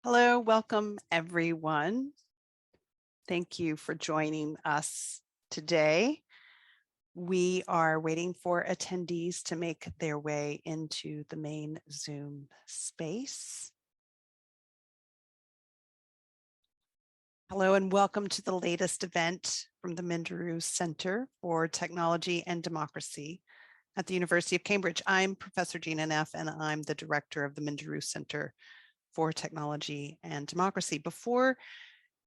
Hello, welcome everyone. Thank you for joining us today. We are waiting for attendees to make their way into the main Zoom space. Hello and welcome to the latest event from the Minderoo Center for Technology and Democracy at the University of Cambridge. I'm Professor Gina Neff and I'm the director of the Minderoo Center for Technology and Democracy. Before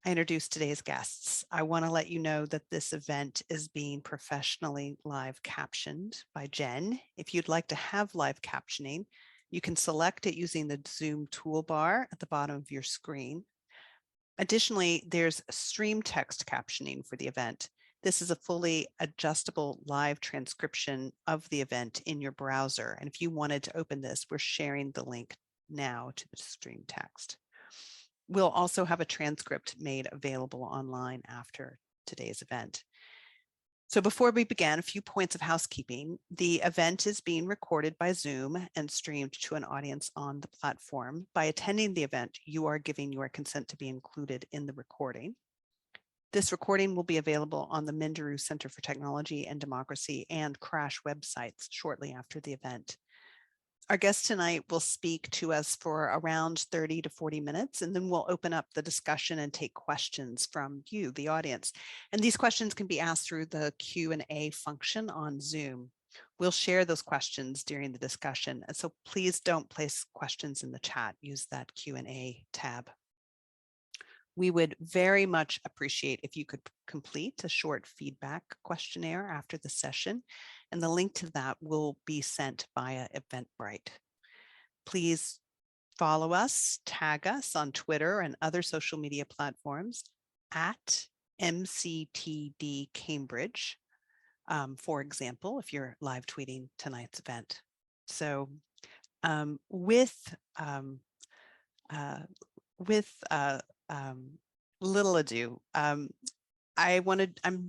I introduce today's guests, I want to let you know that this event is being professionally live captioned by Jen. If you'd like to have live captioning, you can select it using the Zoom toolbar at the bottom of your screen. Additionally, there's stream text captioning for the event. This is a fully adjustable live transcription of the event in your browser. And if you wanted to open this, we're sharing the link now to the stream text. We'll also have a transcript made available online after today's event. So before we begin, a few points of housekeeping. The event is being recorded by Zoom and streamed to an audience on the platform. By attending the event, you are giving your consent to be included in the recording. This recording will be available on the Minderoo Center for Technology and Democracy and Crash websites shortly after the event. Our guest tonight will speak to us for around 30 to 40 minutes, and then we'll open up the discussion and take questions from you, the audience. And these questions can be asked through the Q&A function on Zoom. We'll share those questions during the discussion, and so please don't place questions in the chat. Use that Q&A tab. We would very much appreciate if you could complete a short feedback questionnaire after the session, and the link to that will be sent via Eventbrite. Please follow us, tag us on Twitter and other social media platforms at MCTD Cambridge, for example, if you're live tweeting tonight's event. So with little ado, I'm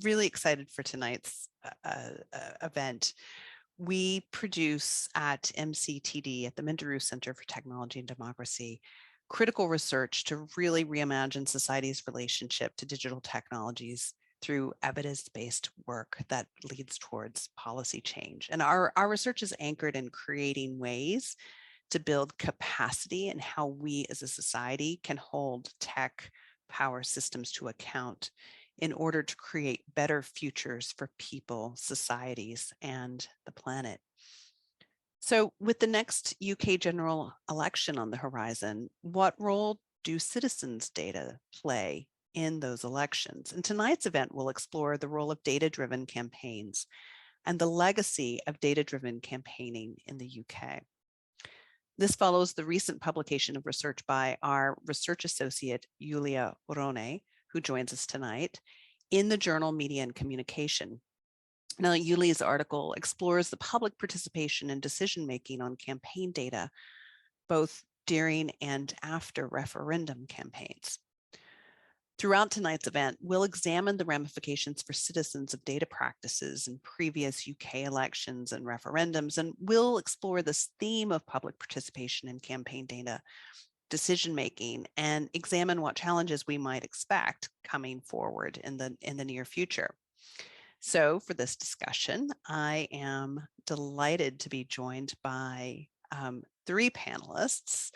really excited for tonight's event. We produce at MCTD, at the Minderoo Center for Technology and Democracy, critical research to really reimagine society's relationship to digital technologies through evidence-based work that leads towards policy change. And our research is anchored in creating ways to build capacity in how we as a society can hold tech power systems to account in order to create better futures for people, societies, and the planet. So with the next UK general election on the horizon, what role do citizens' data play in those elections? And tonight's event will explore the role of data-driven campaigns and the legacy of data-driven campaigning in the UK. This follows the recent publication of research by our research associate, Julia Rone, who joins us tonight, in the journal Media and Communication. Now, Julia's article explores the public participation and decision-making on campaign data, both during and after referendum campaigns. Throughout tonight's event, we'll examine the ramifications for citizens of data practices in previous UK elections and referendums, and we'll explore this theme of public participation in campaign data decision-making and examine what challenges we might expect coming forward in the near future. So for this discussion, I am delighted to be joined by three panelists.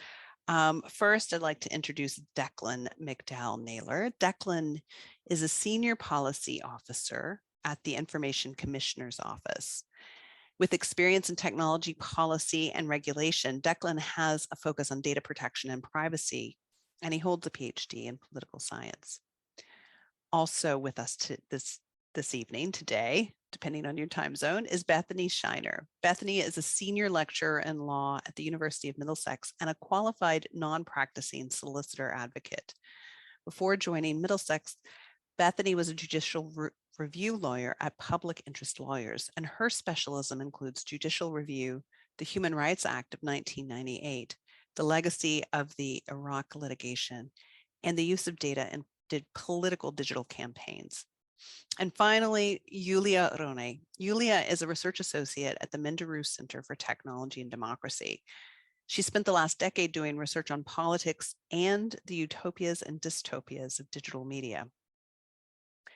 First, I'd like to introduce Declan McDowell-Naylor. Declan is a senior policy officer at the Information Commissioner's Office. With experience in technology policy and regulation, Declan has a focus on data protection and privacy, and he holds a PhD in political science. Also with us this evening, today, depending on your time zone, is Bethany Shiner. Bethany is a senior lecturer in law at the University of Middlesex and a qualified non-practicing solicitor advocate. Before joining Middlesex, Bethany was a judicial review lawyer at Public Interest Lawyers, and her specialism includes judicial review, the Human Rights Act of 1998, the legacy of the Iraq litigation, and the use of data in political digital campaigns. And finally, Julia Rone. Julia is a research associate at the Minderoo Center for Technology and Democracy. She spent the last decade doing research on politics and the utopias and dystopias of digital media.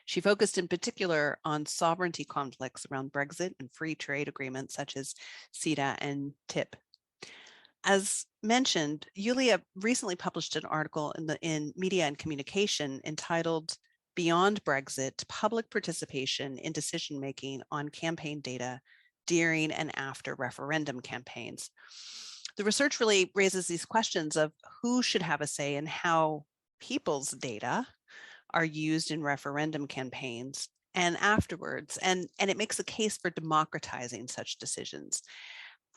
She focused in particular on sovereignty conflicts around Brexit and free trade agreements such as CETA and TIP. As mentioned, Yulia recently published an article in Media and Communication entitled Beyond Brexit, Public Participation in Decision-Making on Campaign Data During and After Referendum Campaigns. The research really raises these questions of who should have a say in how people's data are used in referendum campaigns and afterwards, and it makes a case for democratizing such decisions.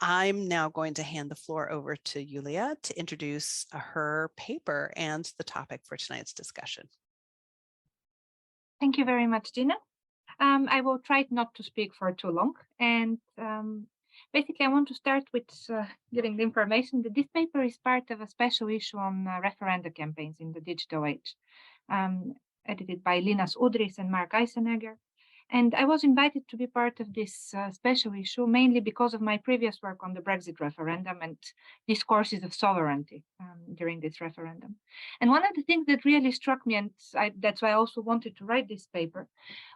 I'm now going to hand the floor over to Yulia to introduce her paper and the topic for tonight's discussion. Thank you very much, Gina. I will try not to speak for too long. And basically, I want to start with giving the information that this paper is part of a special issue on referenda campaigns in the digital age, edited by Linus Udris and Mark Eisenegger. And I was invited to be part of this special issue mainly because of my previous work on the Brexit referendum and discourses of sovereignty during this referendum. And one of the things that really struck me, and that's why I also wanted to write this paper,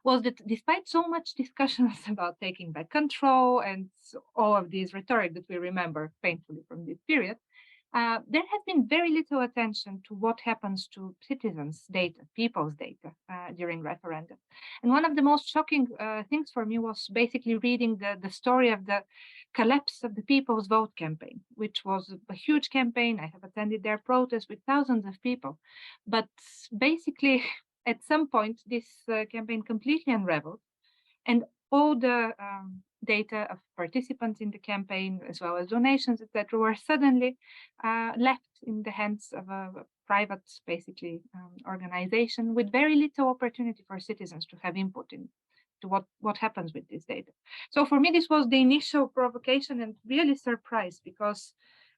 was that despite so much discussions about taking back control and all of these rhetoric that we remember painfully from this period, there has been very little attention to what happens to citizens' data, people's data during referendum. And one of the most shocking things for me was basically reading the story of the collapse of the People's Vote campaign, which was a huge campaign. I have attended their protests with thousands of people. But basically, at some point, this campaign completely unraveled. And all the data of participants in the campaign, as well as donations, etc., were suddenly left in the hands of a private, basically, organization with very little opportunity for citizens to have input into what happens with this data. So for me, this was the initial provocation and really surprise because,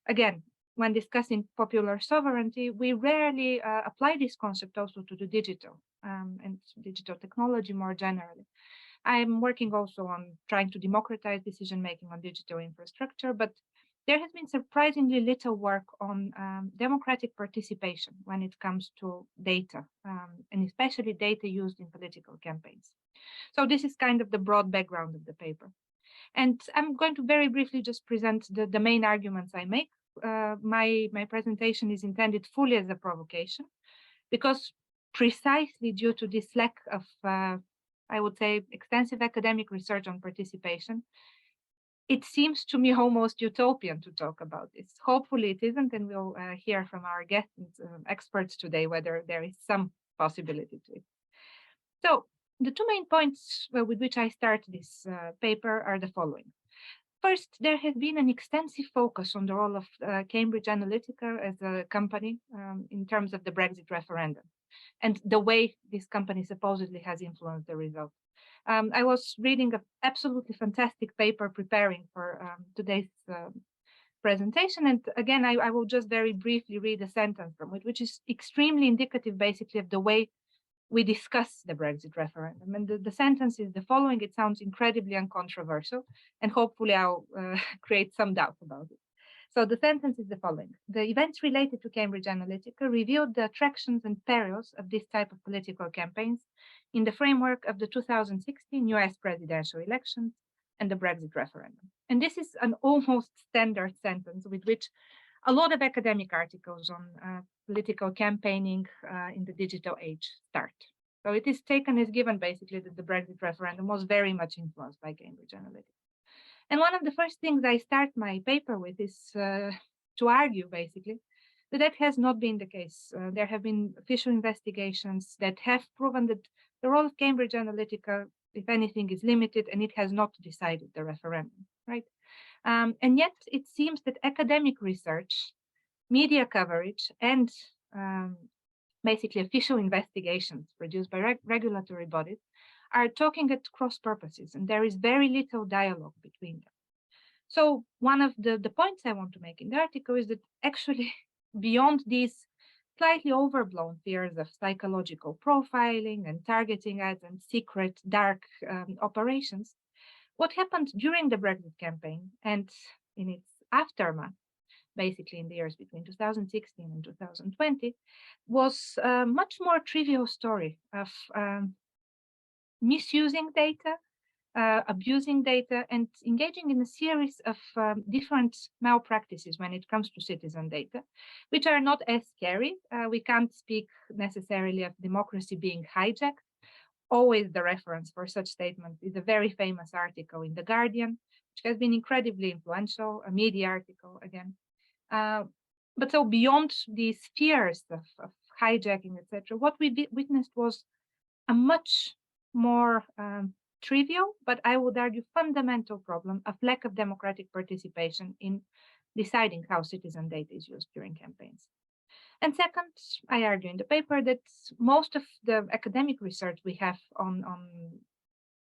again, when discussing popular sovereignty, we rarely apply this concept also to the digital and digital technology more generally. I'm working also on trying to democratize decision-making on digital infrastructure, but there has been surprisingly little work on democratic participation when it comes to data, and especially data used in political campaigns. So this is kind of the broad background of the paper. And I'm going to very briefly just present the main arguments I make. My presentation is intended fully as a provocation, because precisely due to this lack of I would say, extensive academic research on participation, it seems to me almost utopian to talk about this. Hopefully it isn't, and we'll hear from our guests and experts today whether there is some possibility to it. So the two main points with which I start this paper are the following. First, there has been an extensive focus on the role of Cambridge Analytica as a company in terms of the Brexit referendum and the way this company supposedly has influenced the result. I was reading an absolutely fantastic paper preparing for today's presentation. And again, I will just very briefly read a sentence from it, which is extremely indicative basically of the way we discuss the Brexit referendum. And the sentence is the following. It sounds incredibly uncontroversial, and hopefully I'll create some doubt about it. So the sentence is the following. The events related to Cambridge Analytica revealed the attractions and perils of this type of political campaigns in the framework of the 2016 US presidential elections and the Brexit referendum. And this is an almost standard sentence with which a lot of academic articles on political campaigning in the digital age start. So it is taken as given basically that the Brexit referendum was very much influenced by Cambridge Analytica. And one of the first things I start my paper with is to argue, basically, that that has not been the case. There have been official investigations that have proven that the role of Cambridge Analytica, if anything, is limited, and it has not decided the referendum, right? And yet it seems that academic research, media coverage, and basically official investigations produced by regulatory bodies are talking at cross purposes, and there is very little dialogue between them. So one of the points I want to make in the article is that actually beyond these slightly overblown fears of psychological profiling and targeting ads and secret dark operations, what happened during the Brexit campaign and in its aftermath basically in the years between 2016 and 2020, was a much more trivial story of misusing data, abusing data, and engaging in a series of different malpractices when it comes to citizen data, which are not as scary. We can't speak necessarily of democracy being hijacked. Always the reference for such statements is a very famous article in The Guardian, which has been incredibly influential, a media article again. But so beyond these fears of hijacking, etc., what we witnessed was a much more trivial, but I would argue fundamental problem of lack of democratic participation in deciding how citizen data is used during campaigns. And second, I argue in the paper that most of the academic research we have on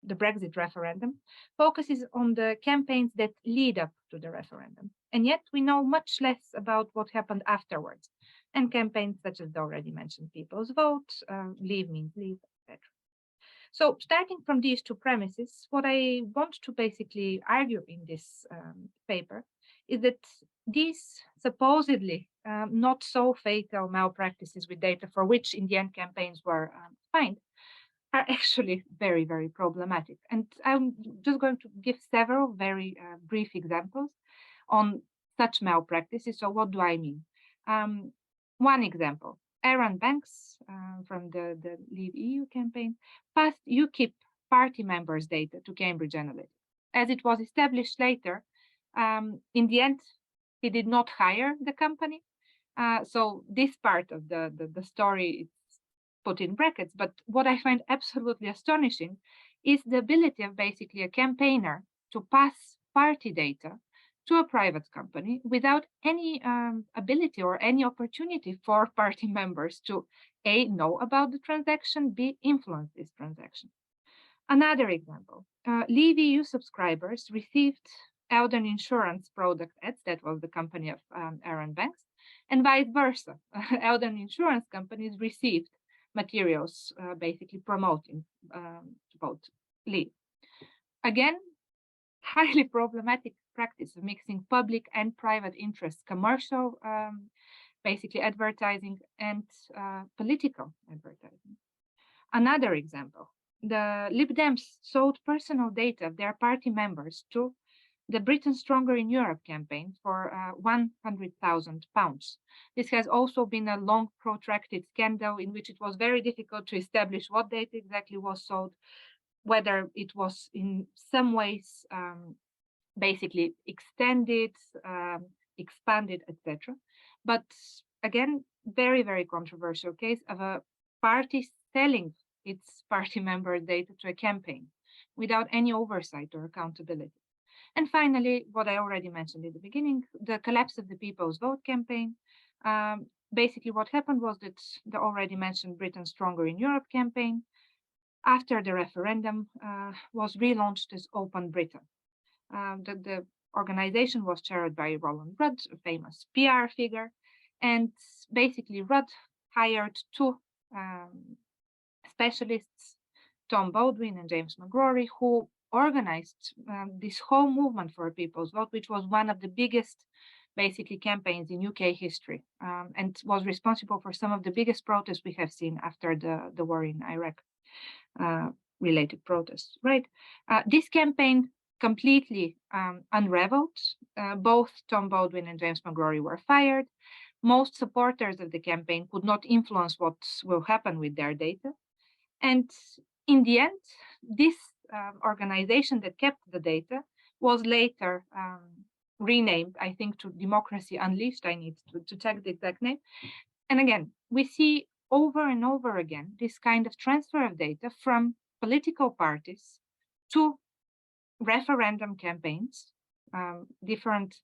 the Brexit referendum focuses on the campaigns that lead up to the referendum. And yet we know much less about what happened afterwards, and campaigns such as the already mentioned People's Vote, Leave Means Leave, etc. So starting from these two premises, what I want to basically argue in this paper is that these supposedly not so fatal malpractices with data for which in the end campaigns were fined are actually very, very problematic. And I'm just going to give several very brief examples on such malpractices. So what do I mean? One example, Aaron Banks from the Leave EU campaign passed UKIP party members' data to Cambridge Analytica. As it was established later, in the end, he did not hire the company. So this part of the story is put in brackets. But what I find absolutely astonishing is the ability of basically a campaigner to pass party data to a private company without any ability or any opportunity for party members to A, know about the transaction, B, influence this transaction. Another example, Leave EU subscribers received Eldon Insurance product ads, that was the company of Aaron Banks, and vice versa. Eldon Insurance companies received materials basically promoting both Leave. Again, highly problematic practice of mixing public and private interests, commercial, basically advertising, and political advertising. Another example, the Lib Dems sold personal data of their party members to the Britain Stronger in Europe campaign for £100,000. This has also been a long protracted scandal in which it was very difficult to establish what data exactly was sold, whether it was in some ways basically extended, expanded, etc. But again, very, very controversial case of a party selling its party member data to a campaign without any oversight or accountability. And finally, what I already mentioned in the beginning, the collapse of the People's Vote campaign. Basically, what happened was that the already mentioned Britain Stronger in Europe campaign, after the referendum, was relaunched as Open Britain. The organization was chaired by Roland Rudd, a famous PR figure, and basically Rudd hired two specialists, Tom Baldwin and James McGrory, who organized this whole movement for a People's Vote, which was one of the biggest basically campaigns in UK history, and was responsible for some of the biggest protests we have seen after the war in Iraq, related protests, right? This campaign completely unraveled. Both Tom Baldwin and James McGrory were fired. Most supporters of the campaign could not influence what will happen with their data. And in the end, this organization that kept the data was later renamed, I think, to Democracy Unleashed. I need to check the exact name. And again, we see over and over again this kind of transfer of data from political parties to referendum campaigns, different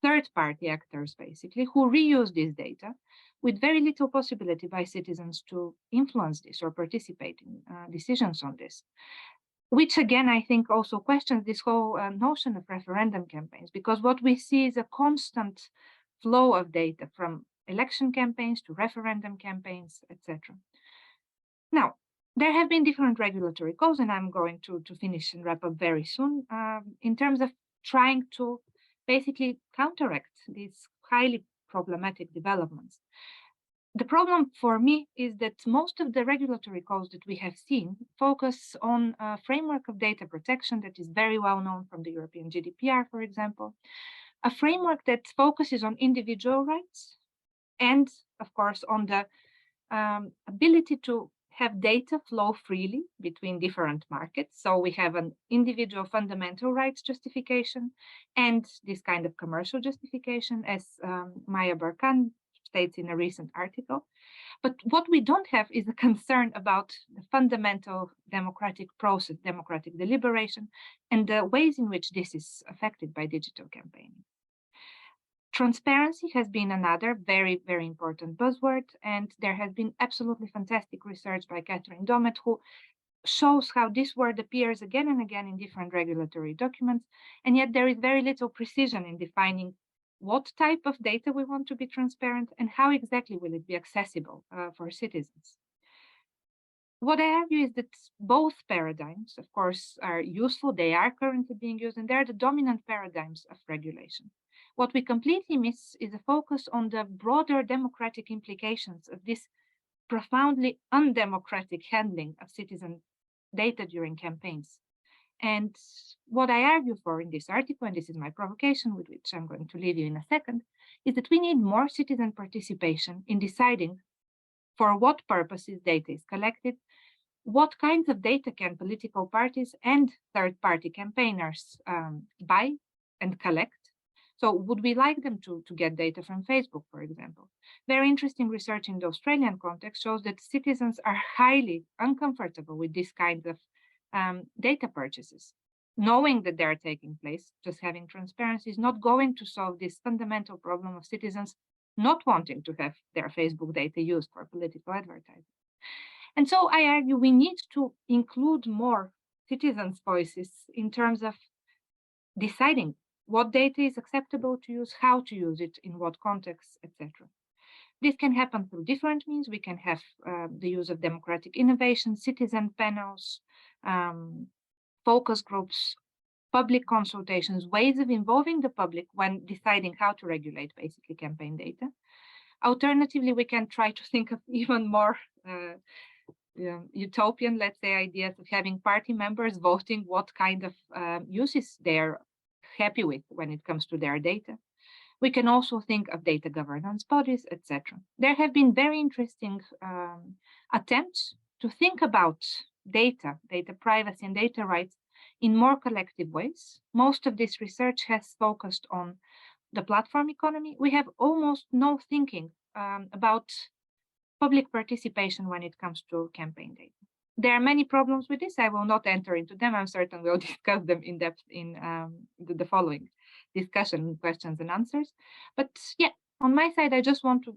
third-party actors, basically, who reuse this data with very little possibility by citizens to influence this or participate in decisions on this. Which again, I think also questions this whole notion of referendum campaigns, because what we see is a constant flow of data from election campaigns to referendum campaigns, etc. Now, there have been different regulatory calls, and I'm going to finish and wrap up very soon, in terms of trying to basically counteract these highly problematic developments. The problem for me is that most of the regulatory codes that we have seen focus on a framework of data protection that is very well known from the European GDPR, for example, a framework that focuses on individual rights and, of course, on the ability to have data flow freely between different markets. So we have an individual fundamental rights justification and this kind of commercial justification, as Maya Barkan states in a recent article. But what we don't have is a concern about the fundamental democratic process, democratic deliberation, and the ways in which this is affected by digital campaigning. Transparency has been another very, very important buzzword, and there has been absolutely fantastic research by Catherine Domet, who shows how this word appears again and again in different regulatory documents, and yet there is very little precision in defining what type of data we want to be transparent and how exactly will it be accessible for citizens. What I argue is that both paradigms, of course, are useful. They are currently being used, and they're the dominant paradigms of regulation. What we completely miss is a focus on the broader democratic implications of this profoundly undemocratic handling of citizen data during campaigns. And what I argue for in this article, and this is my provocation with which I'm going to leave you in a second, is that we need more citizen participation in deciding for what purposes data is collected, what kinds of data can political parties and third-party campaigners buy and collect. So would we like them to get data from Facebook, for example? Very interesting research in the Australian context shows that citizens are highly uncomfortable with this kind of data purchases. Knowing that they are taking place, just having transparency is not going to solve this fundamental problem of citizens not wanting to have their Facebook data used for political advertising. And so I argue we need to include more citizens' voices in terms of deciding what data is acceptable to use, how to use it, in what context, etc. This can happen through different means. We can have the use of democratic innovation, citizen panels, focus groups, public consultations, ways of involving the public when deciding how to regulate basically campaign data. Alternatively, we can try to think of even more utopian, let's say, ideas of having party members voting what kind of uses they're happy with when it comes to their data. We can also think of data governance bodies, etc. There have been very interesting attempts to think about data privacy and data rights in more collective ways. Most of this research has focused on the platform economy. We have almost no thinking about public participation when it comes to campaign data. There are many problems with this. I will not enter into them. I'm certain we'll discuss them in depth in the following discussion, questions and answers. But yeah, on my side, I just want to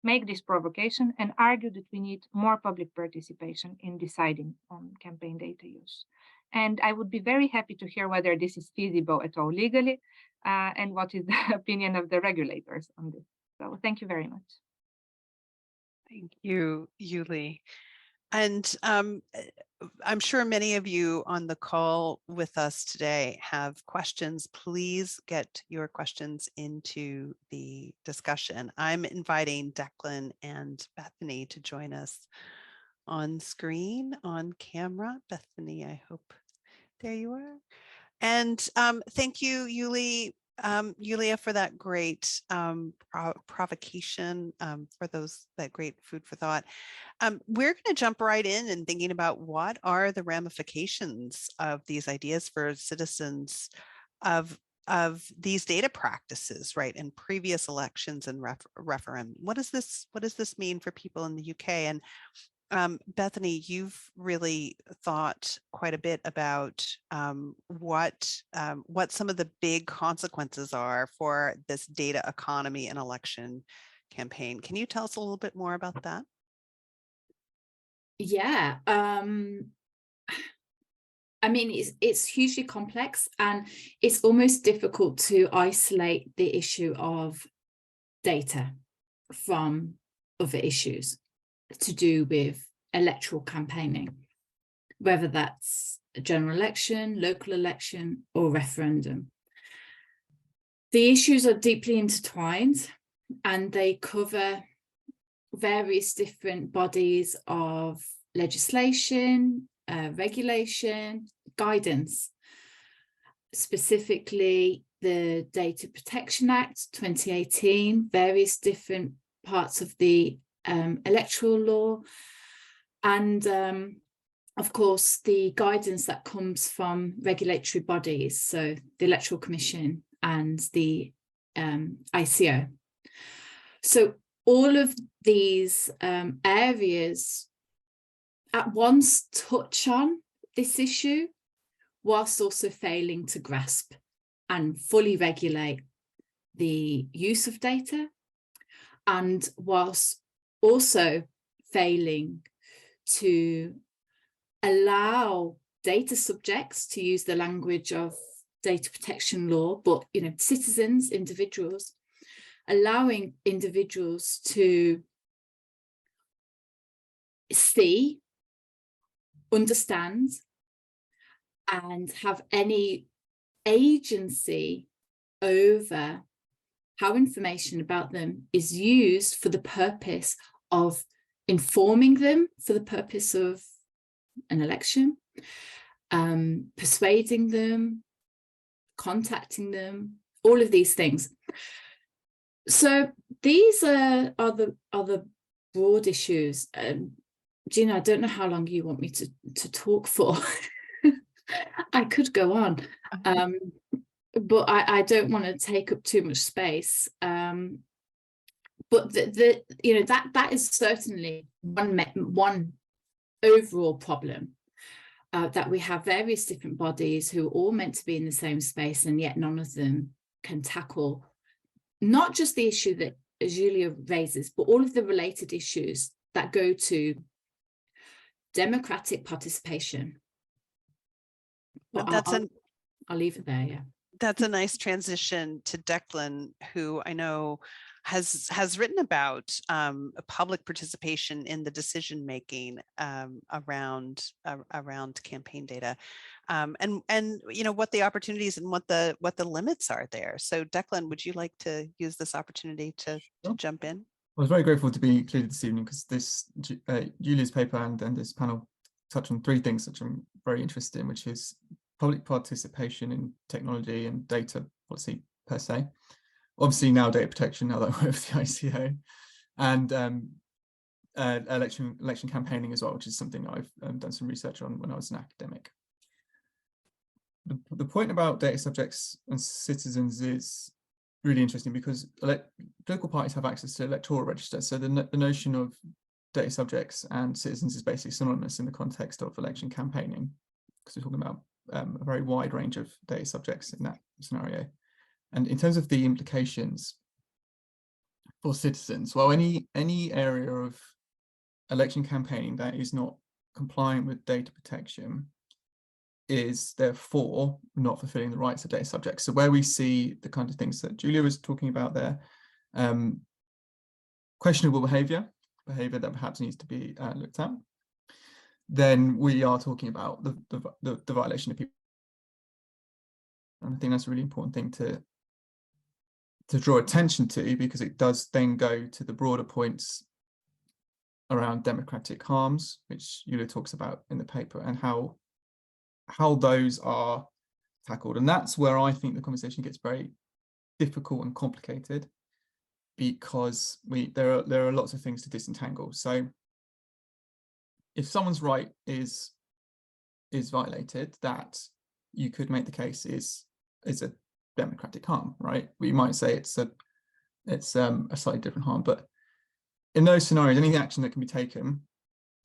make this provocation and argue that we need more public participation in deciding on campaign data use. And I would be very happy to hear whether this is feasible at all legally and what is the opinion of the regulators on this. So thank you very much. Thank you, Yuli. And I'm sure many of you on the call with us today have questions. Please get your questions into the discussion. I'm inviting Declan and Bethany to join us on screen, on camera. Bethany, I hope, there you are. And thank you, Yuli, Yulia, for that great provocation, for that great food for thought. We're going to jump right in and thinking about what are the ramifications of these ideas for citizens of these data practices, right, in previous elections and referendum. What does this mean for people in the UK? And Bethany, you've really thought quite a bit about what some of the big consequences are for this data economy and election campaign. Can you tell us a little bit more about that? Yeah, I mean, it's hugely complex, and it's almost difficult to isolate the issue of data from other issues to do with electoral campaigning, whether that's a general election, local election, or referendum. The issues are deeply intertwined, and they cover various different bodies of legislation, regulation, guidance, specifically the Data Protection Act 2018, various different parts of the electoral law, and of course the guidance that comes from regulatory bodies, so the Electoral Commission and the ICO. So all of these areas at once touch on this issue, whilst also failing to grasp and fully regulate the use of data, and whilst also failing to allow data subjects to use the language of data protection law, but citizens, individuals, allowing individuals to see, understand, and have any agency over how information about them is used for the purpose of informing them, for the purpose of an election, persuading them, contacting them, all of these things. So these are the broad issues. Gina, I don't know how long you want me to talk for. I could go on, but I don't want to take up too much space. But that is certainly one overall problem, that we have various different bodies who are all meant to be in the same space, and yet none of them can tackle not just the issue that Julia raises, but all of the related issues that go to democratic participation. I'll leave it there. Yeah, that's a nice transition to Declan, who I know has written about public participation in the decision making around campaign data, and what the opportunities and what the limits are there. So Declan, would you like to use this opportunity to jump in? I was very grateful to be included this evening, because this Julia's paper and this panel touch on three things which I'm very interested in, which is public participation in technology and data policy per se. Obviously now data protection, now that we're with the ICO, and election campaigning as well, which is something I've done some research on when I was an academic. The point about data subjects and citizens is really interesting, because political parties have access to electoral registers. So the notion of data subjects and citizens is basically synonymous in the context of election campaigning, because we're talking about a very wide range of data subjects in that scenario. And in terms of the implications for citizens, well, any area of election campaigning that is not compliant with data protection is therefore not fulfilling the rights of data subjects. So where we see the kind of things that Julia was talking about there, questionable behavior that perhaps needs to be looked at, then we are talking about the violation of people. And I think that's a really important thing to draw attention to, because it does then go to the broader points around democratic harms, which Julia talks about in the paper, and how those are tackled. And that's where I think the conversation gets very difficult and complicated, because there are lots of things to disentangle. So if someone's right is violated, that you could make the case is a democratic harm, right? We might say it's a slightly different harm, but in those scenarios, any action that can be taken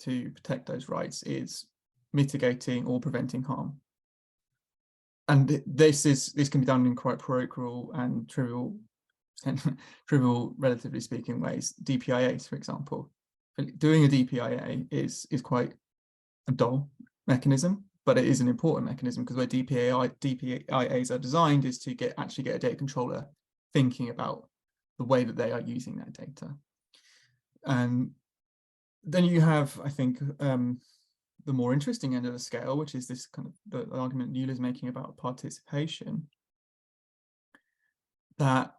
to protect those rights is mitigating or preventing harm. And this can be done in quite parochial and trivial, relatively speaking, ways. DPIAs, for example. Doing a DPIA is quite a dull mechanism, but it is an important mechanism, because where DPIAs are designed is to actually get a data controller thinking about the way that they are using that data. And then you have, I think, the more interesting end of the scale, which is this kind of the argument Julia's making about participation, that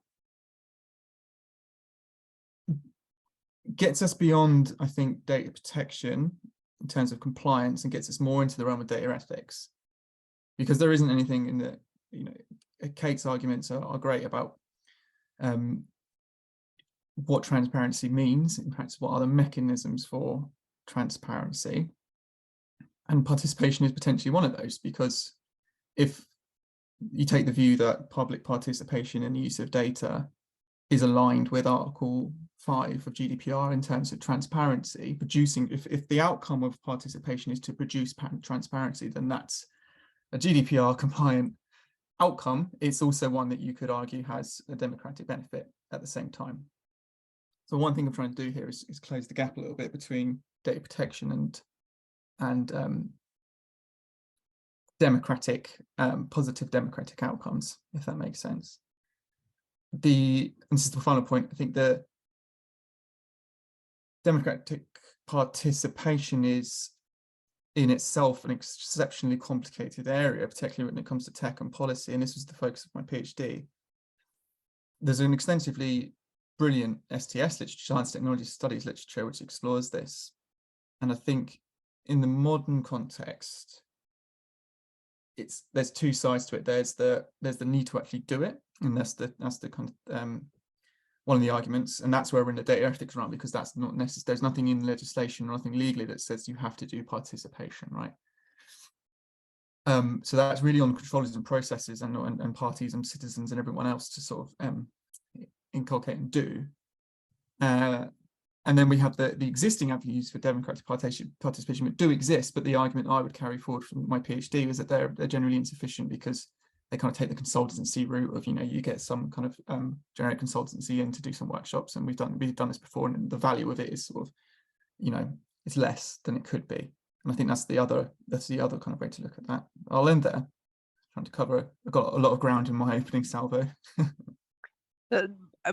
gets us beyond, I think, data protection in terms of compliance and gets us more into the realm of data ethics, because there isn't anything in the, Kate's arguments are great about what transparency means, in practice, what are the mechanisms for transparency, and participation is potentially one of those, because if you take the view that public participation in the use of data is aligned with Article 5 of GDPR in terms of transparency, if the outcome of participation is to produce transparency, then that's a GDPR compliant outcome. It's also one that you could argue has a democratic benefit at the same time. So one thing I'm trying to do here is close the gap a little bit between data protection and positive democratic outcomes, if that makes sense. And this is the final point. I think the democratic participation is in itself an exceptionally complicated area, particularly when it comes to tech and policy. And this was the focus of my PhD. There's an extensively brilliant STS literature, science technology studies literature, which explores this. And I think in the modern context, there's two sides to it. There's the need to actually do it, and that's the kind of one of the arguments, and that's where we're in the data ethics realm, because that's not necessary. There's nothing in legislation or nothing legally that says you have to do participation, right? So that's really on controllers and processes and parties and citizens and everyone else to sort of inculcate and do. And then we have the existing avenues for democratic participation that do exist, but the argument I would carry forward from my PhD was that they're generally insufficient, because they kind of take the consultancy route of, you get some kind of generic consultancy in to do some workshops, and we've done this before, and the value of it is sort of, it's less than it could be. And I think that's the other kind of way to look at that. I'll end there. Trying to cover, I've got a lot of ground in my opening salvo.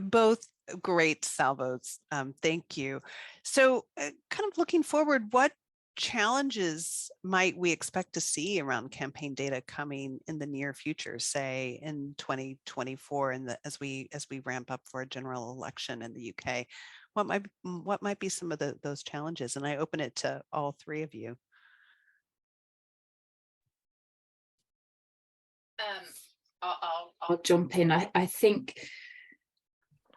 Both great salvos. Thank you. So kind of looking forward, what challenges might we expect to see around campaign data coming in the near future, say in 2024, as we ramp up for a general election in the UK? What might be some of those challenges? And I open it to all three of you. I'll jump in. I think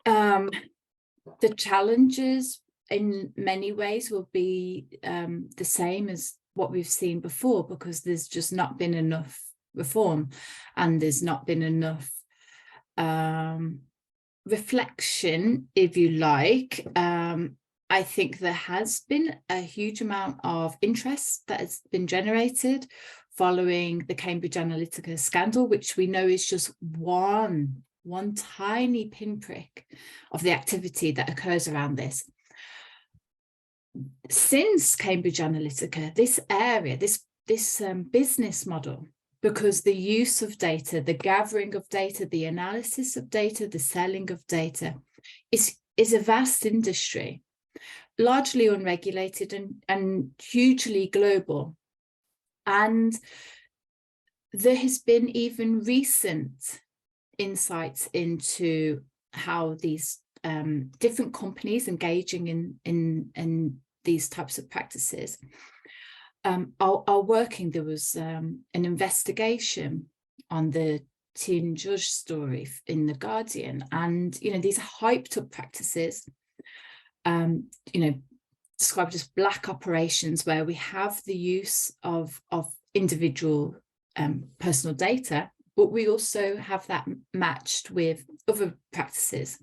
the challenges in many ways will be the same as what we've seen before, because there's just not been enough reform, and there's not been enough reflection, if you like. I think there has been a huge amount of interest that has been generated following the Cambridge Analytica scandal, which we know is just one tiny pinprick of the activity that occurs around this. Since Cambridge Analytica, this area, this business model, because the use of data, the gathering of data, the analysis of data, the selling of data is a vast industry, largely unregulated and hugely global. And there has been even recent insights into how these different companies engaging in these types of practices are working. There was an investigation on the teen judge story in The Guardian, and these hyped up practices, described as black operations, where we have the use of individual personal data, but we also have that matched with other practices,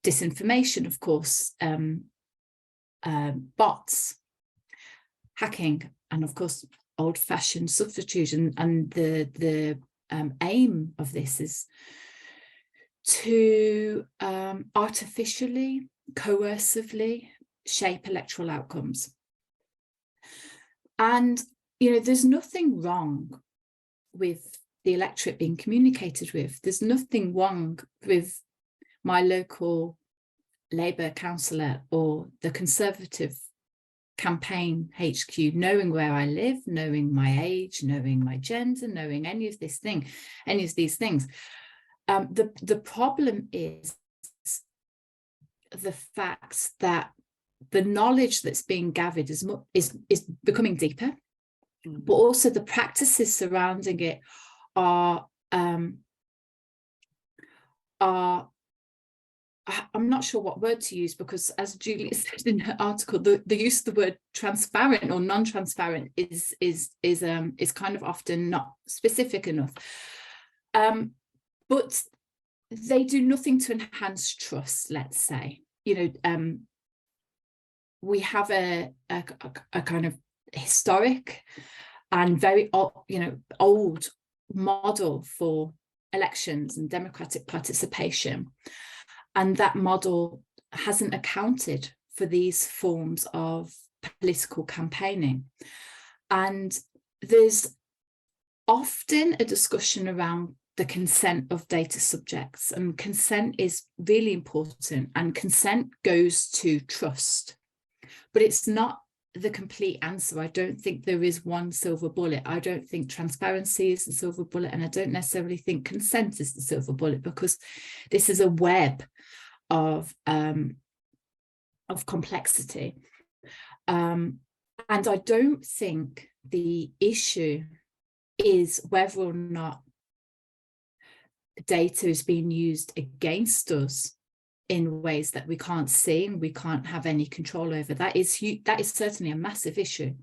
disinformation, of course, bots, hacking, and of course old-fashioned substitution. And the aim of this is to artificially, coercively shape electoral outcomes. And there's nothing wrong with the electorate being communicated with. There's nothing wrong with my local Labour councillor or the Conservative campaign HQ knowing where I live, knowing my age, knowing my gender, knowing any of these things. The problem is the fact that the knowledge that's being gathered is becoming deeper, but also the practices surrounding it are I'm not sure what word to use, because as Julie said in her article, the use of the word transparent or non-transparent is kind of often not specific enough. But they do nothing to enhance trust, let's say. We have a kind of historic and very old model for elections and democratic participation, and that model hasn't accounted for these forms of political campaigning. And there's often a discussion around the consent of data subjects, and consent is really important, and consent goes to trust, but it's not the complete answer. I don't think there is one silver bullet. I don't think transparency is the silver bullet, and I don't necessarily think consent is the silver bullet, because this is a web of complexity. And I don't think the issue is whether or not data is being used against us in ways that we can't see and we can't have any control over. That is certainly a massive issue.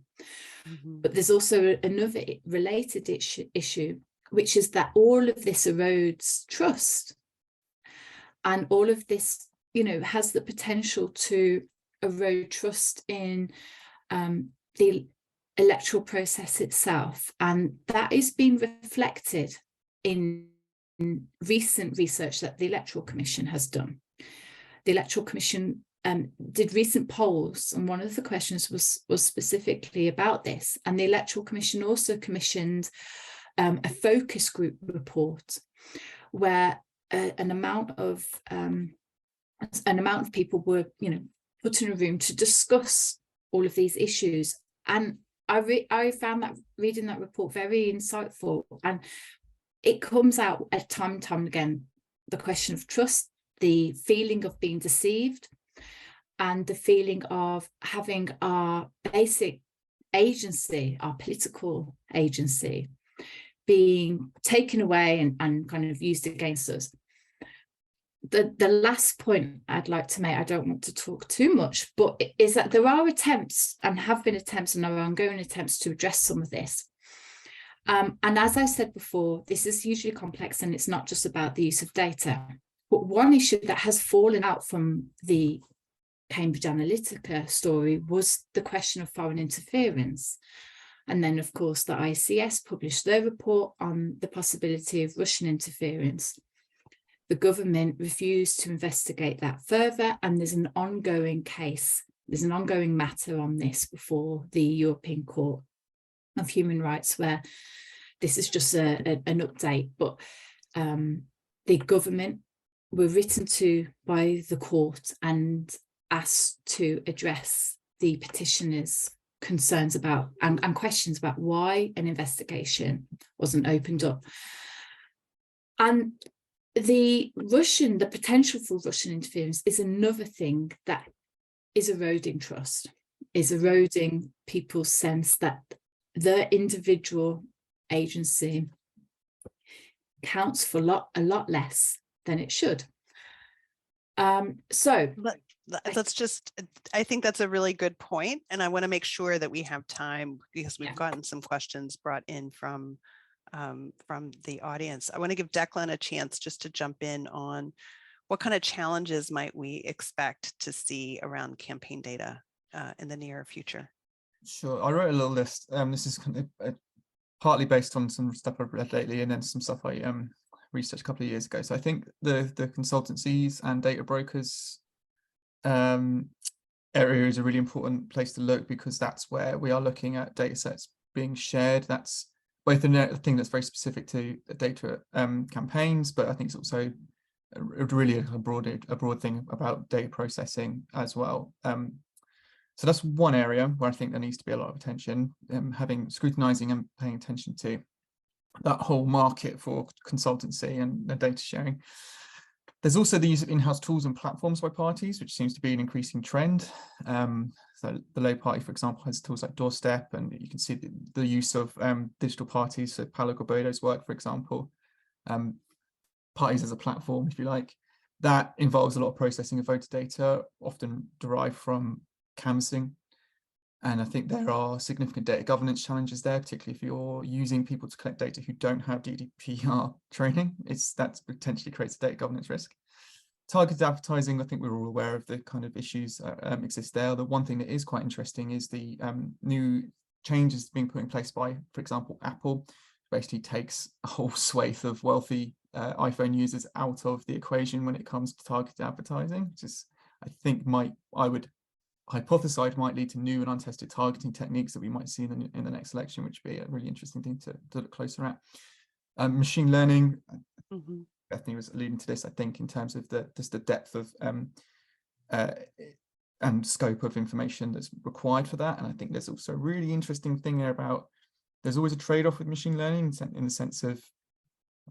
But there's also another related issue, which is that all of this erodes trust, and all of this has the potential to erode trust in the electoral process itself, and that is being reflected in recent research that the Electoral Commission has done. The Electoral Commission did recent polls, and one of the questions was specifically about this. And the Electoral Commission also commissioned a focus group report where an amount of people were, put in a room to discuss all of these issues. And I found that reading that report very insightful, and it comes out at time and time again, the question of trust, the feeling of being deceived, and the feeling of having our basic agency, our political agency, being taken away and kind of used against us. The last point I'd like to make, I don't want to talk too much, but is that there are attempts, and have been attempts, and are ongoing attempts to address some of this. And as I said before, this is hugely complex, and it's not just about the use of data. But one issue that has fallen out from the Cambridge Analytica story was the question of foreign interference. And then, of course, the ICS published their report on the possibility of Russian interference. The government refused to investigate that further, and there's an ongoing case, there's an ongoing matter on this before the European Court of Human Rights, where this is just an update, but the government were written to by the court and asked to address the petitioners' concerns about and questions about why an investigation wasn't opened up. And the potential for Russian interference is another thing that is eroding trust, is eroding people's sense that their individual agency counts for a lot less than it should. Let's just, I think that's a really good point, and I want to make sure that we have time, because we've gotten some questions brought in from the audience. I want to give Declan a chance just to jump in on what kind of challenges might we expect to see around campaign data in the near future. Sure, I wrote a little list. This is kind of partly based on some stuff I've read lately, and then some stuff I researched a couple of years ago. So I think the consultancies and data brokers area is a really important place to look, because that's where we are looking at data sets being shared. That's both a thing that's very specific to data campaigns, but I think it's also really a broad thing about data processing as well. So that's one area where I think there needs to be a lot of attention, scrutinizing and paying attention to. that whole market for consultancy and data sharing. There's also the use of in-house tools and platforms by parties, which seems to be an increasing trend. So the Labour Party, for example, has tools like Doorstep, and you can see the use of digital parties. So Paulo Coelho's work, for example, parties as a platform, if you like, that involves a lot of processing of voter data, often derived from canvassing. And I think there are significant data governance challenges there, particularly if you're using people to collect data who don't have GDPR training. That potentially creates a data governance risk. Targeted advertising, I think we're all aware of the kind of issues that exist there. The one thing that is quite interesting is the new changes being put in place by, for example, Apple, basically takes a whole swathe of wealthy iPhone users out of the equation when it comes to targeted advertising, which is, I think, I would hypothesized might lead to new and untested targeting techniques that we might see in the next election, which would be a really interesting thing to look closer at. Machine learning, Bethany was alluding to this, I think, in terms of just the depth of and scope of information that's required for that. And I think there's also a really interesting thing there about there's always a trade-off with machine learning in the sense of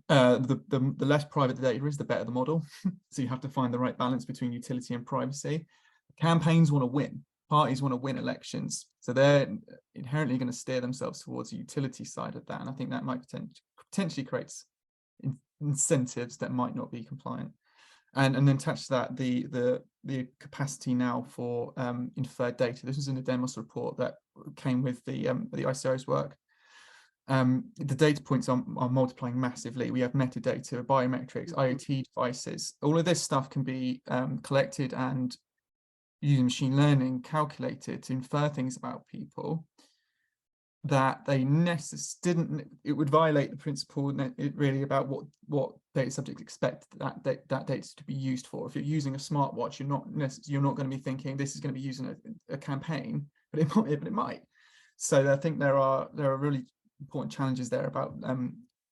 the less private the data is, the better the model. So you have to find the right balance between utility and privacy. Campaigns want to win, parties want to win elections, so they're inherently going to steer themselves towards the utility side of that, and I think that might potentially creates incentives that might not be compliant. And then attached to that, the capacity now for inferred data. This was in the Demos report that came with the ICO's work. The data points are multiplying massively. We have metadata, biometrics, IoT devices. All of this stuff can be collected and using machine learning calculated to infer things about people that they didn't. It would violate the principle really about what data subjects expect that data to be used for. If you're using a smartwatch, you're not going to be thinking this is going to be used in a campaign, but it might. So I think there are really important challenges there about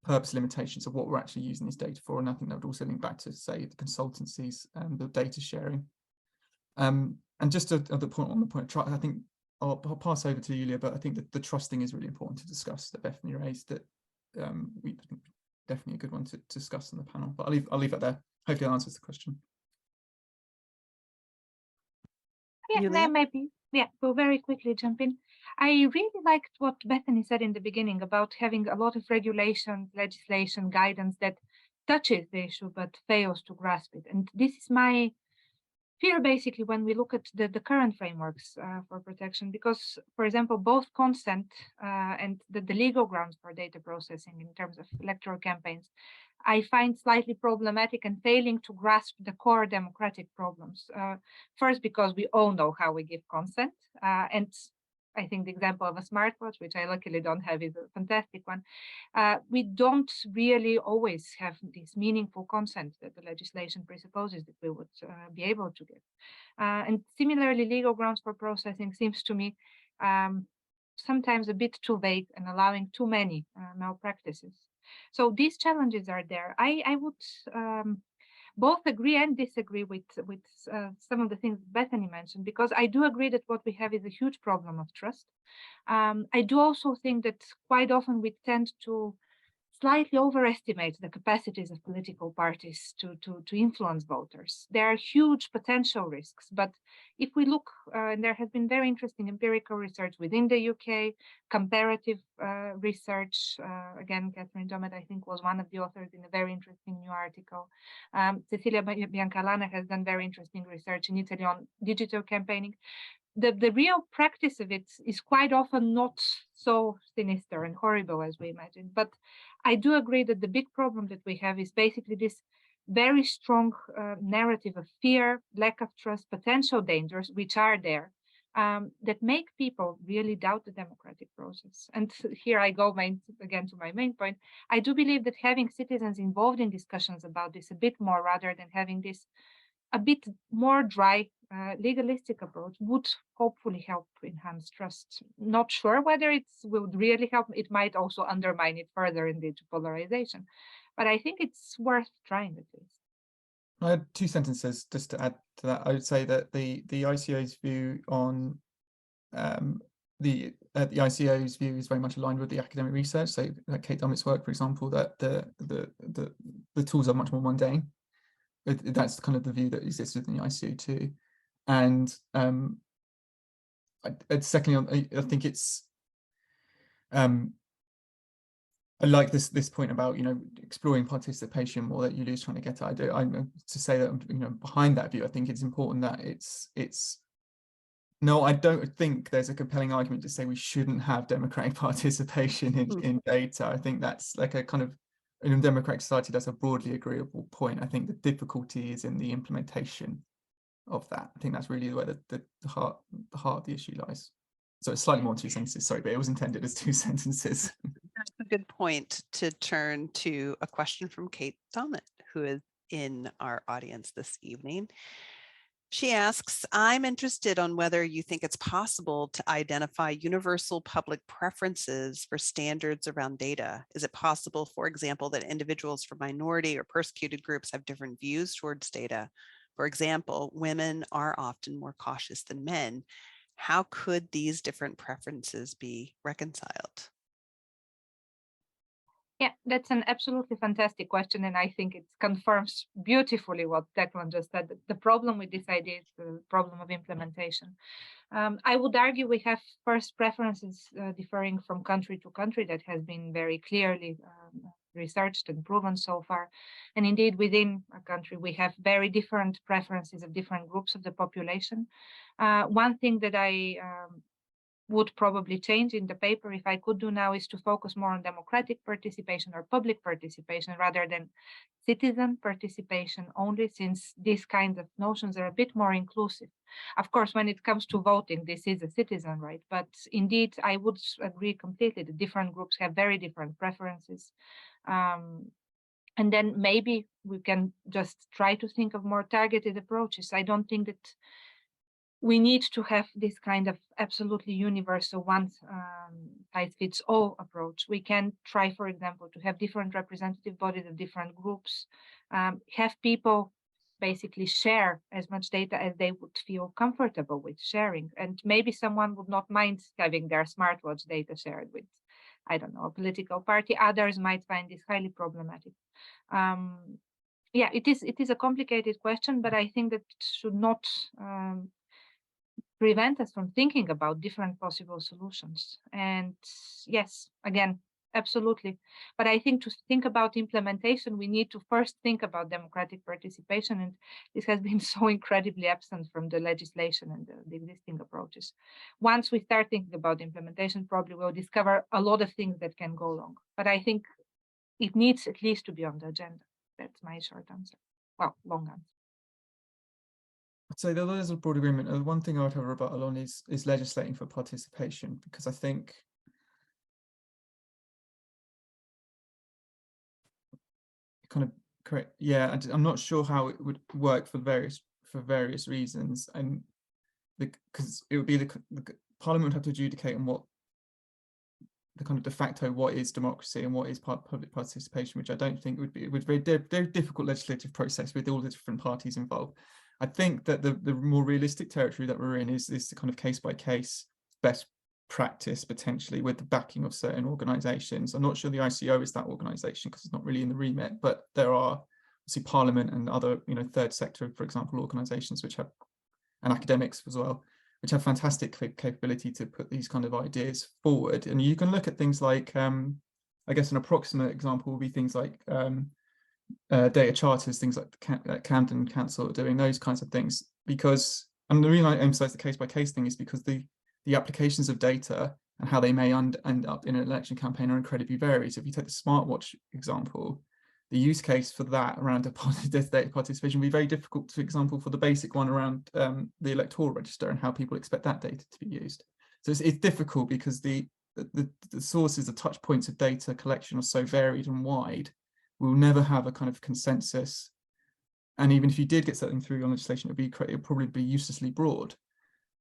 purpose limitations of what we're actually using this data for, and I think that would also link back to, say, the consultancies and the data sharing. And just on the point of I think I'll pass over to Julia, but I think that the trusting is really important to discuss that Bethany raised. That we think definitely a good one to discuss in the panel. But I'll leave it there. Hopefully that answers the question. Yeah, maybe. Yeah, we'll very quickly jump in. I really liked what Bethany said in the beginning about having a lot of regulation, legislation, guidance that touches the issue but fails to grasp it. And this is my fear, basically, when we look at the current frameworks for protection, because, for example, both consent and the legal grounds for data processing in terms of electoral campaigns, I find slightly problematic and failing to grasp the core democratic problems. First, because we all know how we give consent, and I think the example of a smartwatch, which I luckily don't have, is a fantastic one. We don't really always have this meaningful consent that the legislation presupposes that we would be able to give. And similarly, legal grounds for processing seems to me sometimes a bit too vague and allowing too many malpractices. So these challenges are there. I would both agree and disagree with some of the things Bethany mentioned, because I do agree that what we have is a huge problem of trust. I do also think that quite often we tend to slightly overestimate the capacities of political parties to influence voters. There are huge potential risks, but if we look, and there has been very interesting empirical research within the UK, comparative research, again, Catherine Domet, I think, was one of the authors in a very interesting new article. Cecilia Biancalana has done very interesting research in Italy on digital campaigning. The real practice of it is quite often not so sinister and horrible as we imagine. But I do agree that the big problem that we have is basically this very strong narrative of fear, lack of trust, potential dangers, which are there, that make people really doubt the democratic process. And here I go again to my main point. I do believe that having citizens involved in discussions about this a bit more, rather than having this a bit more dry, legalistic approach, would hopefully help enhance trust. Not sure whether it will really help. It might also undermine it further in the polarization, but I think it's worth trying at least. I had two sentences just to add to that. I would say that the ICO's view on the ICO's view is very much aligned with the academic research. So Kate Dummett's work, for example, that the tools are much more mundane. That's kind of the view that exists within the ICO too. And secondly, I think it's I like this point about, you know, exploring participation more that Yulia's trying to get at. To say that, you know, behind that view, I think it's important that it's no, I don't think there's a compelling argument to say we shouldn't have democratic participation in data. I think that's like a kind of, in a democratic society, that's a broadly agreeable point. I think the difficulty is in the implementation of that. I think that's really where the heart of the issue lies. So it's slightly more than 2 sentences, sorry, but it was intended as 2 sentences. That's a good point to turn to a question from Kate Dummett, who is in our audience this evening. She asks, I'm interested on whether you think it's possible to identify universal public preferences for standards around data. Is it possible, for example, that individuals from minority or persecuted groups have different views towards data? For example, women are often more cautious than men. How could these different preferences be reconciled? Yeah, that's an absolutely fantastic question. And I think it confirms beautifully what Declan just said. The problem with this idea is the problem of implementation. I would argue we have first preferences differing from country to country that has been very clearly researched and proven so far. And indeed, within a country, we have very different preferences of different groups of the population. One thing that I would probably change in the paper, if I could do now, is to focus more on democratic participation or public participation rather than citizen participation only, since these kinds of notions are a bit more inclusive. Of course, when it comes to voting, this is a citizen right, but indeed, I would agree completely that different groups have very different preferences. And then maybe we can just try to think of more targeted approaches. I don't think that we need to have this kind of absolutely universal one-size-fits-all approach. We can try, for example, to have different representative bodies of different groups, have people basically share as much data as they would feel comfortable with sharing. And maybe someone would not mind having their smartwatch data shared with, I don't know, a political party. Others might find this highly problematic. Yeah, it is a complicated question, but I think that should not prevent us from thinking about different possible solutions. And yes, again, absolutely. But I think to think about implementation, we need to first think about democratic participation. And this has been so incredibly absent from the legislation and the existing approaches. Once we start thinking about implementation, probably we'll discover a lot of things that can go wrong. But I think it needs at least to be on the agenda. That's my short answer. Well, long answer. I'd say there is a broad agreement. The one thing I would have a rebuttal on is legislating for participation, because I think kind of correct. Yeah, I'm not sure how it would work for various reasons, and because it would be the Parliament would have to adjudicate on what the kind of de facto what is democracy and what is public participation, which I don't think would be. It would be a very difficult legislative process with all the different parties involved. I think that the more realistic territory that we're in is the kind of case-by-case best practice, potentially with the backing of certain organisations. I'm not sure the ICO is that organisation because it's not really in the remit, but there are obviously Parliament and other, you know, third sector, for example, organisations which have, and academics as well, which have fantastic capability to put these kind of ideas forward. And you can look at things like, I guess an approximate example would be things like data charters, things like the Camden Council doing those kinds of things, because, and the reason I emphasize the case-by-case thing is because the applications of data and how they may end up in an election campaign are incredibly varied. So if you take the smartwatch example, the use case for that around data participation will be very difficult, for example, for the basic one around the electoral register and how people expect that data to be used. So it's difficult because the sources, the touch points of data collection are so varied and wide. We'll never have a kind of consensus, and even if you did get something through on legislation, it'd probably be uselessly broad.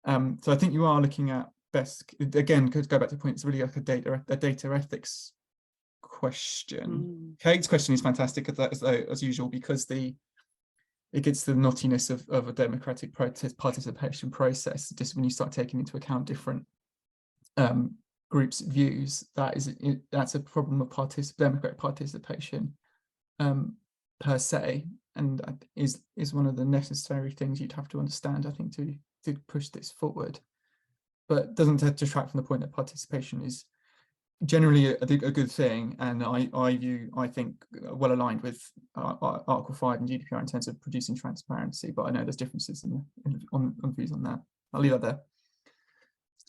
So I think you are looking at best, again, to go back to the point, it's really like a data ethics question. Kate's question is fantastic as usual, because it gets the knottiness of a democratic participation process, just when you start taking into account different groups' views, that's a problem of democratic participation per se, and is one of the necessary things you'd have to understand, I think, to push this forward. But doesn't detract from the point that participation is generally a good thing, and I think well aligned with Article 5 and GDPR in terms of producing transparency. But I know there's differences on views on that. I'll leave that there.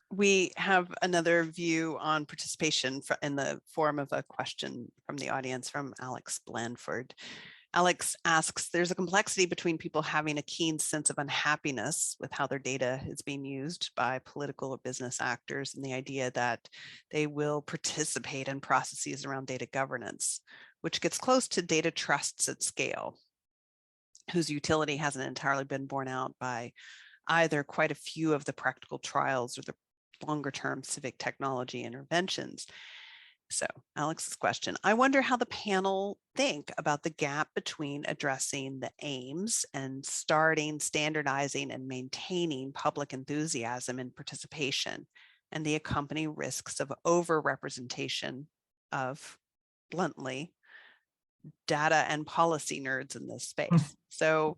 We have another view on participation in the form of a question from the audience from Alex Blandford. Alex asks, there's a complexity between people having a keen sense of unhappiness with how their data is being used by political or business actors, and the idea that they will participate in processes around data governance, which gets close to data trusts at scale, whose utility hasn't entirely been borne out by either quite a few of the practical trials or the longer term civic technology interventions. So Alex's question, I wonder how the panel think about the gap between addressing the aims and starting, standardizing, and maintaining public enthusiasm and participation, and the accompanying risks of over-representation of, bluntly, data and policy nerds in this space. So,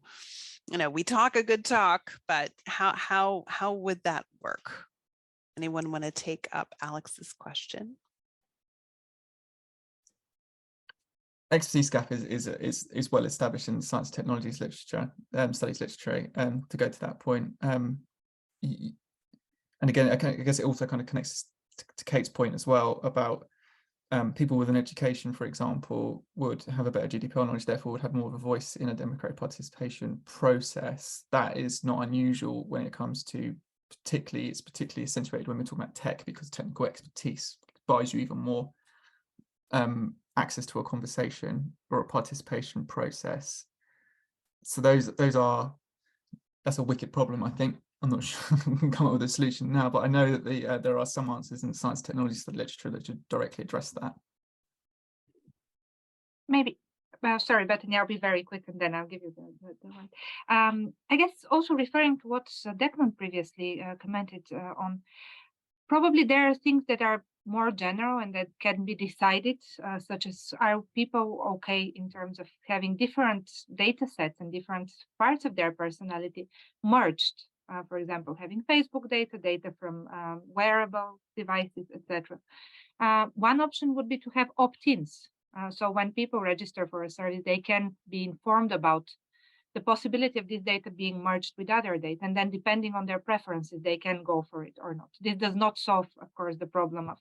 we talk a good talk, but how would that work? Anyone want to take up Alex's question? Expertise gap is well established in science technologies literature, studies literature. To go to that point, and again, I guess it also kind of connects to Kate's point as well about people with an education, for example, would have a better GDPR knowledge, therefore would have more of a voice in a democratic participation process. That is not unusual when it comes to it's particularly accentuated when we're talking about tech, because technical expertise buys you even more access to a conversation or a participation process. So that's a wicked problem, I think. I'm not sure I can come up with a solution now, but I know that there are some answers in science technologies literature that should directly address that. Maybe. Sorry, Bethany, I'll be very quick and then I'll give you the one. I guess also referring to what Declan previously commented on, probably there are things that are more general and that can be decided, such as, are people okay in terms of having different data sets and different parts of their personality merged? For example, having Facebook data from wearable devices, etc. One option would be to have opt-ins. So when people register for a service, they can be informed about the possibility of this data being merged with other data, and then depending on their preferences, they can go for it or not. This does not solve, of course, the problem of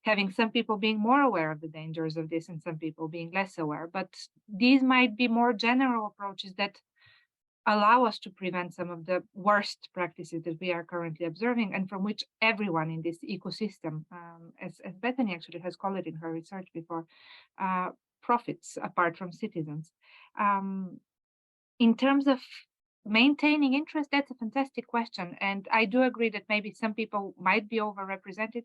having some people being more aware of the dangers of this and some people being less aware, but these might be more general approaches that allow us to prevent some of the worst practices that we are currently observing and from which everyone in this ecosystem, as Bethany actually has called it in her research before, profits apart from citizens. In terms of maintaining interest, that's a fantastic question. And I do agree that maybe some people might be overrepresented.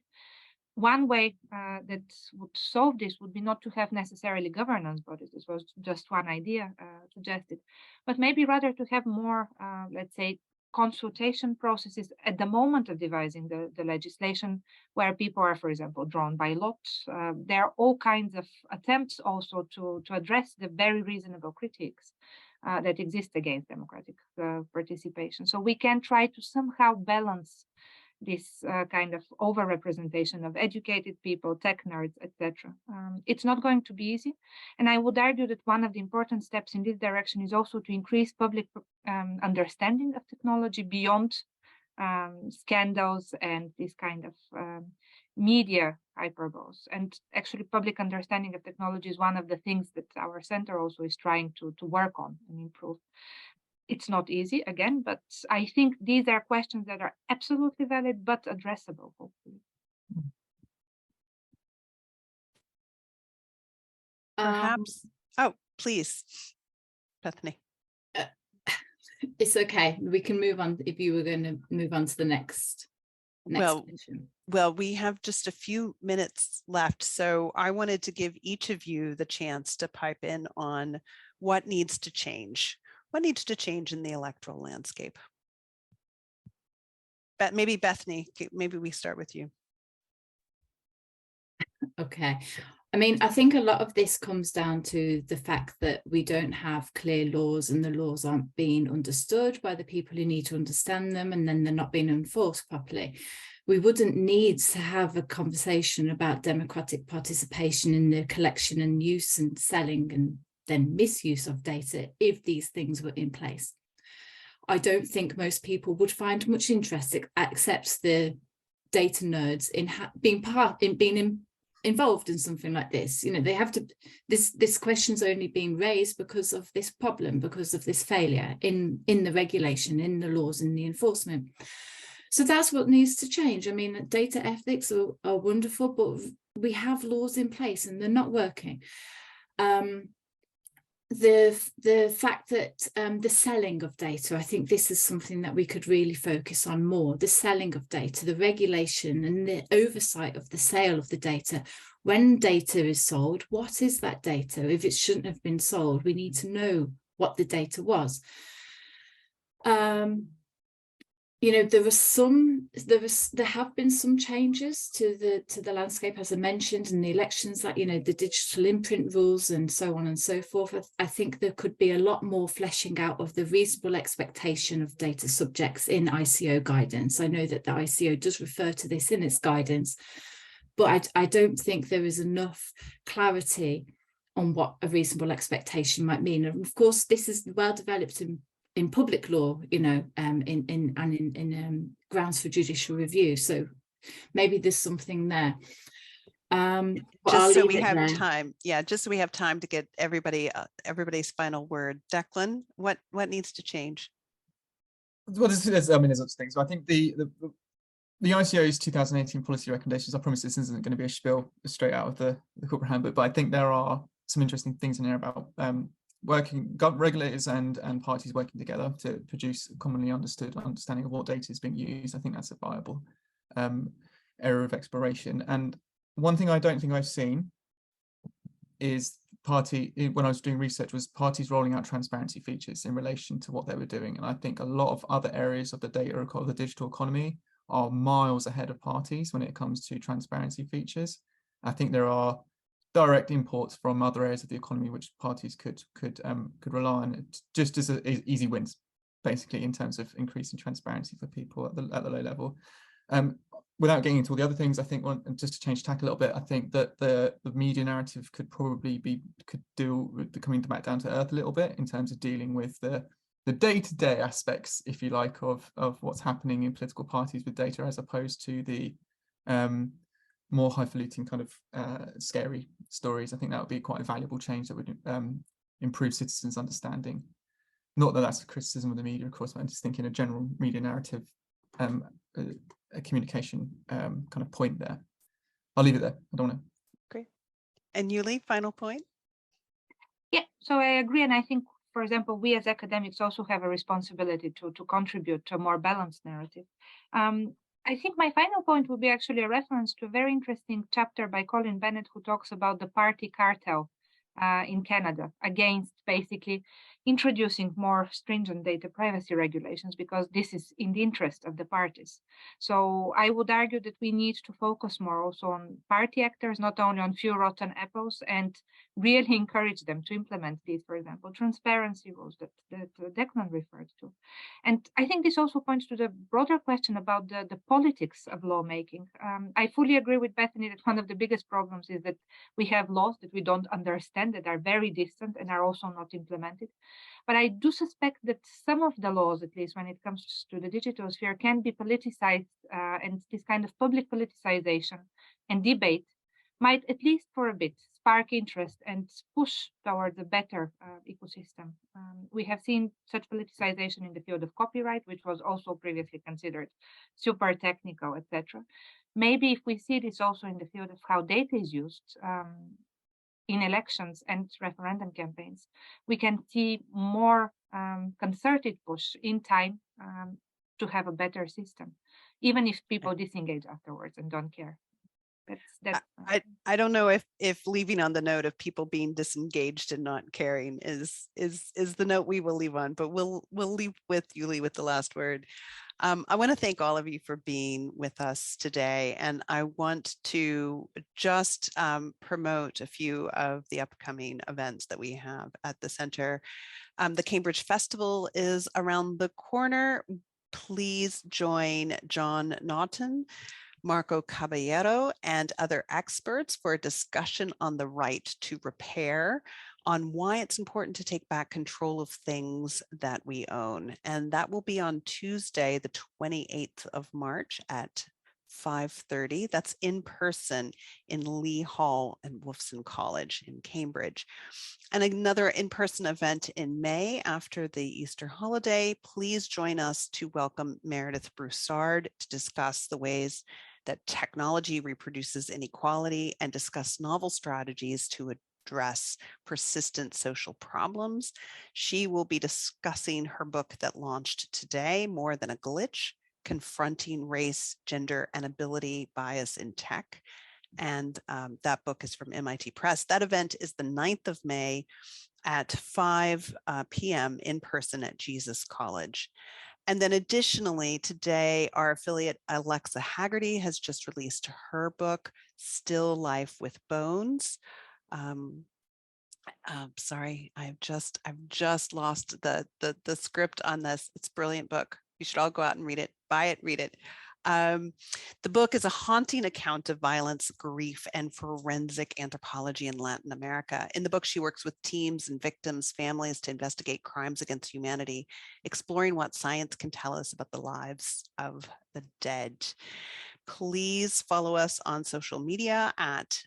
One way that would solve this would be not to have necessarily governance bodies. This was just one idea suggested, but maybe rather to have more, let's say, consultation processes at the moment of devising the legislation, where people are, for example, drawn by lot. There are all kinds of attempts also to address the very reasonable critiques that exist against democratic participation. So we can try to somehow balance this kind of overrepresentation of educated people, tech nerds, etc. It's not going to be easy. And I would argue that one of the important steps in this direction is also to increase public understanding of technology beyond scandals and this kind of media hyperboles. And actually, public understanding of technology is one of the things that our center also is trying to work on and improve. It's not easy, again, but I think these are questions that are absolutely valid, but addressable, hopefully. Perhaps. Oh, please, Bethany. It's okay. We can move on if you were going to move on to the next question. Well, we have just a few minutes left, so I wanted to give each of you the chance to pipe in on what needs to change. What needs to change in the electoral landscape? Maybe Bethany, maybe we start with you. Okay. I mean, I think a lot of this comes down to the fact that we don't have clear laws, and the laws aren't being understood by the people who need to understand them, and then they're not being enforced properly. We wouldn't need to have a conversation about democratic participation in the collection and use and selling and then misuse of data if these things were in place. I don't think most people would find much interest except the data nerds in being involved in something like this. You know, they have to, this question's only being raised because of this problem, because of this failure in the regulation, in the laws, in the enforcement. So that's what needs to change. I mean, data ethics are wonderful, but we have laws in place and they're not working. The fact that the selling of data, I think this is something that we could really focus on more. The selling of data, the regulation and the oversight of the sale of the data. When data is sold, what is that data? If it shouldn't have been sold, we need to know what the data was. You know, there have been some changes to the landscape, as I mentioned, in the elections, like, you know, the digital imprint rules and so on and so forth. I think there could be a lot more fleshing out of the reasonable expectation of data subjects in ICO guidance. I know that the ICO does refer to this in its guidance, but I don't think there is enough clarity on what a reasonable expectation might mean. And of course, this is well developed in public law, you know, in grounds for judicial review. So maybe there's something there. Just so we have time. Yeah, just so we have time to get everybody's final word. Declan, what needs to change? Well, there's lots of things. So I think the ICO's 2018 policy recommendations, I promise this isn't going to be a spiel straight out of the corporate handbook, but I think there are some interesting things in there about regulators and parties working together to produce a commonly understood understanding of what data is being used. I think that's a viable area of exploration. And one thing I don't think I've seen is when I was doing research, was parties rolling out transparency features in relation to what they were doing. And I think a lot of other areas of the data of the digital economy are miles ahead of parties when it comes to transparency features. I think there are direct imports from other areas of the economy which parties could rely on, just as easy wins, basically, in terms of increasing transparency for people at the low level. Without getting into all the other things, I think, just to change tack a little bit, I think that the media narrative could do with coming back down to earth a little bit in terms of dealing with the day-to-day aspects, if you like, of what's happening in political parties with data, as opposed to the more highfalutin kind of scary stories. I think that would be quite a valuable change that would improve citizens' understanding. Not that that's a criticism of the media, of course, but I'm just thinking a general media narrative, a communication kind of point there. I'll leave it there. I don't want to. Great. And Yuli, final point? Yeah, so I agree. And I think, for example, we as academics also have a responsibility to contribute to a more balanced narrative. I think my final point will be actually a reference to a very interesting chapter by Colin Bennett, who talks about the party cartel in Canada against basically introducing more stringent data privacy regulations, because this is in the interest of the parties. So I would argue that we need to focus more also on party actors, not only on few rotten apples, and really encourage them to implement these, for example, transparency rules that Declan referred to. And I think this also points to the broader question about the politics of lawmaking. I fully agree with Bethany that one of the biggest problems is that we have laws that we don't understand, that are very distant and are also not implemented. But I do suspect that some of the laws, at least when it comes to the digital sphere, can be politicized, and this kind of public politicization and debate might, at least for a bit, spark interest and push towards a better ecosystem. We have seen such politicization in the field of copyright, which was also previously considered super technical, etc. Maybe if we see this also in the field of how data is used, in elections and referendum campaigns, we can see more concerted push in time to have a better system, even if people disengage afterwards and don't care. I don't know if leaving on the note of people being disengaged and not caring is the note we will leave on, but we'll leave with Yuli with the last word. I want to thank all of you for being with us today, and I want to just promote a few of the upcoming events that we have at the center. The Cambridge Festival is around the corner. Please join John Naughton, Marco Caballero, and other experts for a discussion on the right to repair, on why it's important to take back control of things that we own. And that will be on Tuesday, the 28th of March at 5:30. That's in person in Lee Hall and Wolfson College in Cambridge. And another in-person event in May after the Easter holiday. Please join us to welcome Meredith Broussard to discuss the ways that technology reproduces inequality and discuss novel strategies to address persistent social problems. She will be discussing her book that launched today, More Than a Glitch: Confronting Race, Gender, and Ability Bias in Tech. And that book is from MIT Press. That event is the 9th of May at 5 p.m. in person at Jesus College. And then additionally, today, our affiliate Alexa Haggerty has just released her book, Still Life with Bones. Sorry, I've just lost the script on this. It's a brilliant book. You should all go out and read it, buy it, read it. The book is a haunting account of violence, grief, and forensic anthropology in Latin America. In the book, she works with teams and victims' families to investigate crimes against humanity, exploring what science can tell us about the lives of the dead. Please follow us on social media at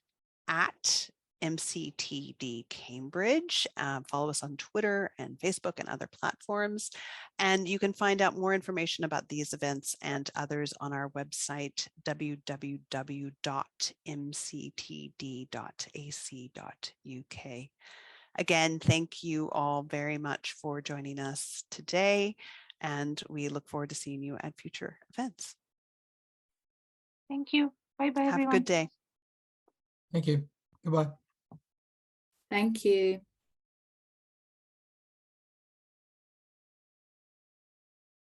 MCTD Cambridge. Follow us on Twitter and Facebook and other platforms. And you can find out more information about these events and others on our website, www.mctd.ac.uk. Again, thank you all very much for joining us today, and we look forward to seeing you at future events. Thank you. Bye-bye, everyone. Have a good day. Thank you. Goodbye. Thank you.